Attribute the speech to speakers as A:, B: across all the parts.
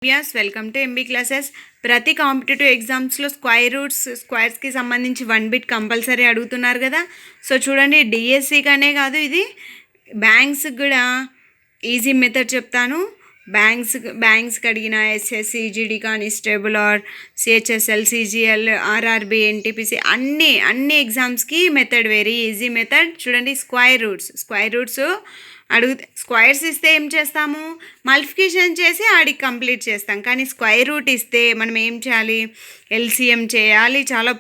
A: Welcome to MB classes. ప్రతి competitive ఎగ్జామ్స్లో స్క్వేర్స్కి సంబంధించి 1 బిట్ కంపల్సరీ అడుగుతున్నారు కదా. సో చూడండి, డిఎస్సికనే కాదు, ఇది బ్యాంక్స్కి కూడా ఈజీ మెథడ్ చెప్తాను. బ్యాంక్స్కి అడిగిన SSC, constable or CHSL, CGL, RRB, NTPC అన్ని ఎగ్జామ్స్కి మెథడ్ వెరీ ఈజీ మెథడ్. చూడండి, స్క్వేర్ రూట్స్ స్క్వేర్స్ ఇస్తే ఏం చేస్తాము, మల్టిప్లికేషన్ చేసి ఆడికి కంప్లీట్ చేస్తాం. కానీ స్క్వేర్ రూట్ ఇస్తే మనం ఏం చేయాలి, ఎల్సిఎం చేయాలి. చాలా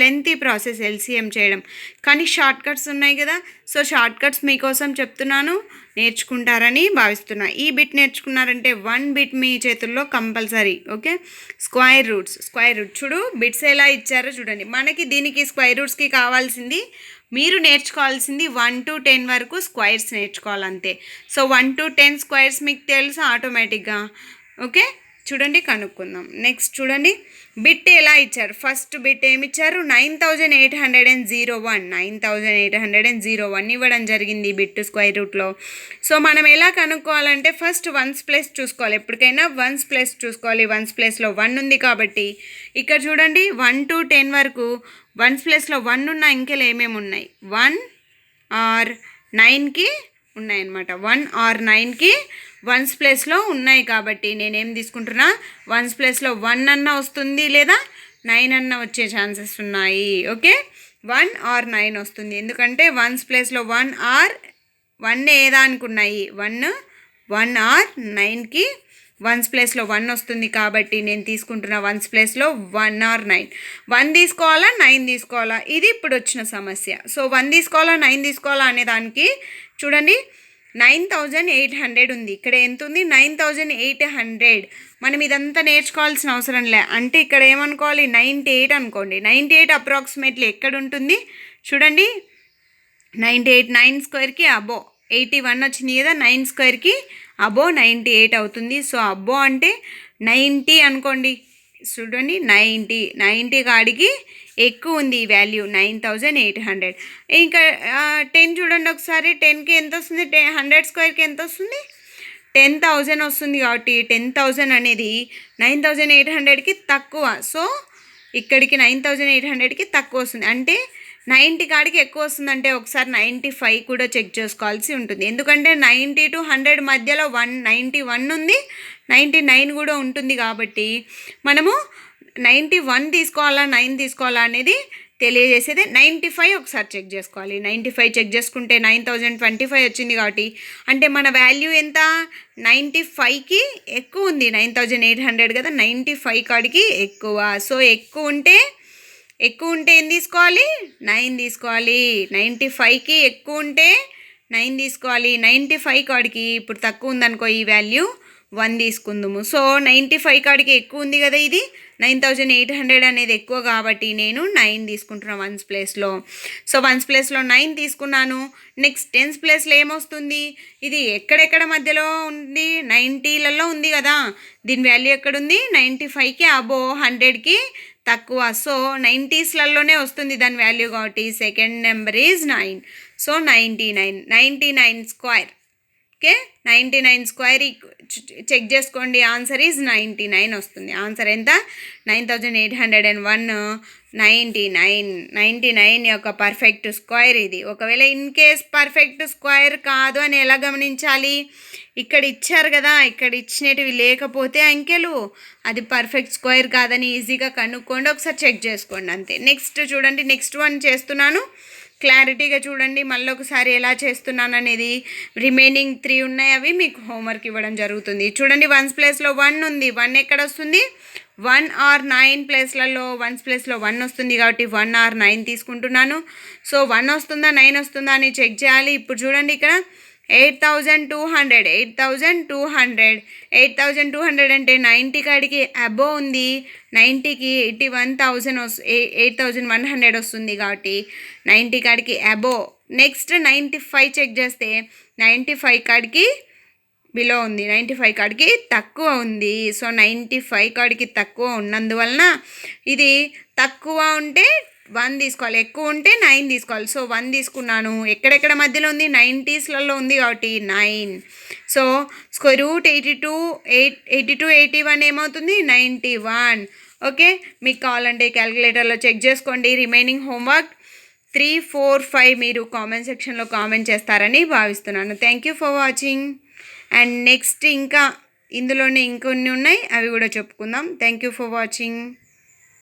A: లెంతీ ప్రాసెస్ ఎల్సిఎం చేయడం. కానీ షార్ట్ కట్స్ ఉన్నాయి కదా. సో షార్ట్ కట్స్ మీకోసం చెప్తున్నాను, నేర్చుకుంటారని భావిస్తున్నా. ఈ బిట్ నేర్చుకున్నారంటే 1 బిట్ మీ చేతుల్లో కంపల్సరీ. ఓకే, స్క్వేర్ రూట్ చూడు, బిట్స్ ఎలా ఇచ్చారో చూడండి. మనకి దీనికి స్క్వేర్ రూట్స్కి కావాల్సింది, మీరు నేర్చుకోవాల్సింది 1 to 10 వరకు స్క్వేర్స్ నేర్చుకోవాలంతే. సో 1 to 10 స్క్వేర్స్ మీకు తెలుసు ఆటోమేటిక్గా. ఓకే, చూడండి, కనుక్కుందాం. నెక్స్ట్ చూడండి, బిట్ ఎలా ఇచ్చారు. ఫస్ట్ బిట్ ఏమి ఇచ్చారు, 9801 ఇవ్వడం జరిగింది బిట్ స్క్వేర్ రూట్లో. సో మనం ఎలా కనుక్కోవాలంటే ఫస్ట్ వన్స్ ప్లేస్ చూసుకోవాలి. ఎప్పటికైనా వన్స్ ప్లేస్ చూసుకోవాలి. వన్స్ ప్లేస్లో 1 ఉంది కాబట్టి ఇక్కడ చూడండి, 1 to 10 వరకు వన్స్ ప్లేస్లో 1 ఉన్న అంకెలు ఏమేమి ఉన్నాయి, 1 or 9కి ఉన్నాయన్నమాట. 1 or 9కి వన్స్ ప్లేస్లో ఉన్నాయి కాబట్టి నేనేం తీసుకుంటున్నా, వన్స్ ప్లేస్లో 1 అన్న వస్తుంది లేదా 9 అన్న వచ్చే ఛాన్సెస్ ఉన్నాయి. ఓకే, 1 or 9 వస్తుంది. ఎందుకంటే వన్స్ ప్లేస్లో 1 ఏదానికి ఉన్నాయి, 1 or 9కి వన్స్ ప్లేస్లో 1 వస్తుంది కాబట్టి నేను తీసుకుంటున్న వన్స్ ప్లేస్లో 1 or 9. 1 తీసుకోవాలా 9 తీసుకోవాలా, ఇది ఇప్పుడు వచ్చిన సమస్య. సో 1 తీసుకోవాలా 9 తీసుకోవాలా అనే దానికి చూడండి, 9800 ఉంది. ఇక్కడ ఎంత ఉంది, 9800. మనం ఇదంతా నేర్చుకోవాల్సిన అవసరం లే. అంటే ఇక్కడ ఏమనుకోవాలి, 98 అనుకోండి. 98 అప్రాక్సిమేట్లీ ఎక్కడ ఉంటుంది చూడండి, 98 9 స్క్వేర్కి అబో 81 వచ్చింది కదా, 9 స్క్వేర్కి అబో 98 అవుతుంది. సో అబో అంటే 90 అనుకోండి. చూడండి, 90 కాడికి ఎక్కువ ఉంది ఈ వాల్యూ, 9800. ఇంకా 10 చూడండి ఒకసారి, 10కి ఎంత వస్తుంది, 100 స్క్వేర్కి ఎంత వస్తుంది, 10,000 వస్తుంది. కాబట్టి 10,000 అనేది 9800కి తక్కువ. సో ఇక్కడికి 9800కి తక్కువ వస్తుంది. అంటే 90 కాడికి ఎక్కువ వస్తుందంటే ఒకసారి 95 కూడా చెక్ చేసుకోవాల్సి ఉంటుంది. ఎందుకంటే 90 to 100 మధ్యలో 91 ఉంది, 99 కూడా ఉంటుంది. కాబట్టి మనము 91 తీసుకోవాలా 9 తీసుకోవాలా అనేది తెలియజేసేది. 95 ఒకసారి చెక్ చేసుకోవాలి. 95 చెక్ చేసుకుంటే 9025 వచ్చింది. కాబట్టి అంటే మన వాల్యూ ఎంత, 95కి ఎక్కువ ఉంది. 9800 కదా, 95 కాడికి ఎక్కువ. సో ఎక్కువ ఉంటే ఏం తీసుకోవాలి, 9 తీసుకోవాలి. 95కి ఎక్కువ ఉంటే 9 తీసుకోవాలి. 95 కాడికి ఇప్పుడు తక్కువ ఉందనుకో, ఈ వాల్యూ 1 తీసుకుందాము. సో 95 కాడికి ఎక్కువ ఉంది కదా, ఇది 9800 అనేది ఎక్కువ కాబట్టి నేను 9 తీసుకుంటున్నాను వన్స్ ప్లేస్లో. సో వన్స్ ప్లేస్లో 9 తీసుకున్నాను. నెక్స్ట్ 10th ప్లేస్లో ఏమొస్తుంది, ఇది ఎక్కడెక్కడ మధ్యలో ఉంది, 90లలో ఉంది కదా, దీని వాల్యూ ఎక్కడుంది, 95కి అబో 100కి తక్కువ. సో 90sలలోనే వస్తుంది దాని వాల్యూ. కాబట్టి second number is 9. So 99 square. Okay, 99 square check చేసుకోండి. ఆన్సర్ ఈజ్ 99 వస్తుంది. ఆన్సర్ ఎంత, 9801. 99 యొక్క పర్ఫెక్ట్ స్క్వేర్ ఇది. ఒకవేళ ఇన్ కేస్ పర్ఫెక్ట్ స్క్వేర్ కాదు అని ఎలా గమనించాలి, ఇక్కడ ఇచ్చారు కదా, ఇక్కడ ఇచ్చినవి లేకపోతే అంకెలు అది పర్ఫెక్ట్ స్క్వేర్ కాదని ఈజీగా కనుక్కోండి. ఒకసారి చెక్ చేసుకోండి అంతే. నెక్స్ట్ చూడండి, నెక్స్ట్ వన్ చేస్తున్నాను, క్లారిటీగా చూడండి. మళ్ళీ ఒకసారి ఎలా చేస్తున్నాను అనేది. రిమైనింగ్ 3 ఉన్నాయి, అవి మీకు హోంవర్క్ ఇవ్వడం జరుగుతుంది. చూడండి, వన్స్ ప్లేస్లో 1 ఉంది. 1 ఎక్కడ వస్తుంది, 1 or 9 ప్లేస్లలో వన్స్ ప్లేస్లో 1 వస్తుంది. కాబట్టి 1 or 9 తీసుకుంటున్నాను. సో 1 వస్తుందా 9 వస్తుందా అని చెక్ చేయాలి. ఇప్పుడు చూడండి, ఇక్కడ 8200 అంటే 90 కాడికి అబో ఉంది. 90కి 8100 వస్తుంది. కాబట్టి 90 కాడికి అబో. నెక్స్ట్ 95 చెక్ చేస్తే 95 కాడికి బిలో ఉంది, 95 కాడికి తక్కువ ఉంది. సో 95 కాడికి తక్కువ ఉన్నందువలన ఇది తక్కువ ఉంటే
B: 1 తీసుకోవాలి, ఎక్కువ ఉంటే 9 తీసుకోవాలి. సో 1 తీసుకున్నాను. ఎక్కడెక్కడ మధ్యలో ఉంది, 90స్లలో ఉంది కాబట్టి 9. సో స్క్వేర్ రూట్ 81 ఏమవుతుంది, 91. ఓకే, మీకు కావాలంటే క్యాలిక్యులేటర్లో చెక్ చేసుకోండి. రిమైనింగ్ హోంవర్క్ 3, 4, 5 మీరు కామెంట్ సెక్షన్లో కామెంట్ చేస్తారని భావిస్తున్నాను. Thank you for watching. And next ఇంకా ఇందులోనే ఇంకొన్ని ఉన్నాయి, అవి కూడా చెప్పుకుందాం. Thank you for watching.